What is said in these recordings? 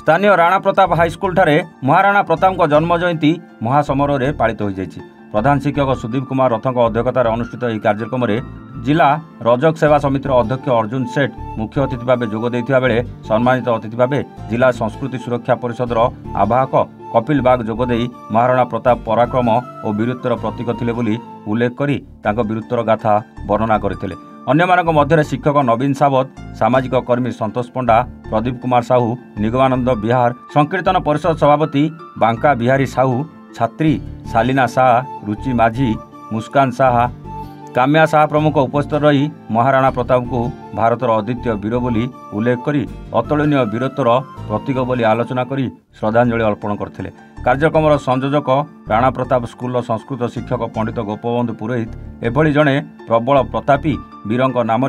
स्थानीय राणा प्रताप हाईस्कल ठारे महाराणा प्रताप जन्म जयंती महासमारोह में पालित हो जाएगी। प्रधान शिक्षक सुदीप कुमार रथों अध्यक्षतार अनुष्ठित यह कार्यक्रम में जिला रजक सेवा समितिर अध्यक्ष अर्जुन सेठ मुख्य अतिथि भाव जोगदेइथिबा बेले सम्मानित अतिथि भाव जिला संस्कृति सुरक्षा परिषदर आवाहक कपिल बाग जोगदेई महाराणा प्रताप पराक्रम और वीरत्वर प्रतीक थिले बोली उल्लेख करी तांको वीरत्वर गाथा वर्णना करथिले। अन्यमानक मध्य शिक्षक नवीन सावत, सामाजिक कर्मी संतोष पंडा, प्रदीप कुमार साहू, निगमानंद बिहार, संकीर्तन परिषद सभापति बांका बिहारी साहू, छात्री शालीना शाह, रुचि माझी, मुस्कान शाह, काम्या शाह प्रमुख उपस्थित रही महाराणा प्रताप को भारतर अद्वितीय वीर बोली उल्लेख करी अतुलनीय वीरत्वर प्रतीक बोली आलोचना करी श्रद्धांजलि अर्पण करथिले। कार्यक्रम संयोजक राणा प्रताप स्कूल संस्कृत शिक्षक पंडित गोपबंधु पुरोहित एभली जड़े प्रबल प्रतापी वीरंक नाम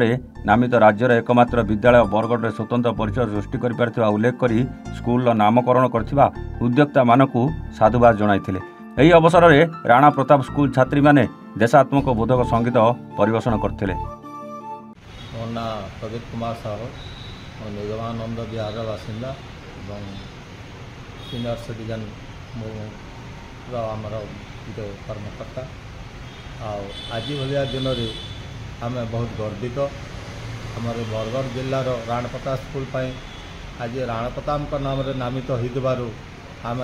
नामित राज्यर एकमात्र विद्यालय बरगढ़ स्वतंत्र परिचय सृष्टि कर उल्लेख करी स्कूल नामकरण करथिबा उद्योक्ता मानकु साधुवाद जणाइथिले। एही अवसर में राणा प्रताप स्कूल छात्री माने देशात्मक बोधक संगीत परिवेषण करथिले। मोर ना प्रदीप कुमार साहू, निगमानंद बिहार बासिंदा और सीनियर सिटीजन आमर जो कर्मकर्ता आज भाया दिन में आम बहुत गर्वित। आम बरगढ़ जिलार राणा प्रताप स्कूल आज राणा प्रताप नाम नामित हो आम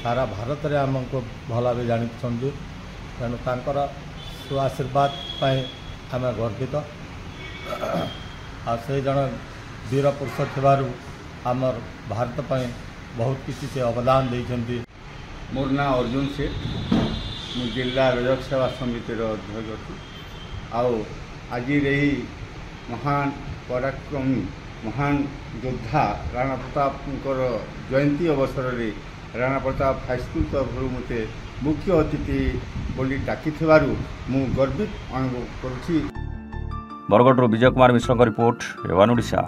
सारा भारत में आमको भल भी जानी तेणु तांकर सुआशीर्वाद आम गर्वित। से जन वीर पुरुष थिबारु आमर भारत पर बहुत किसी से अवदान देइछन्ति। मोर ना अर्जुन सेठ, मु जिला रजक सेवा समितिर अध्यक्ष। आओ आज रही महान पराक्रमी महान योद्धा राणा प्रताप जयंती अवसर में राणा प्रताप हाईस्कल तरफ मते मुख्य अतिथि बोली डाकी मु गर्वित अनुभव करुछि। Bargarh Vijay Kumar Mishra report, Evan Odisha.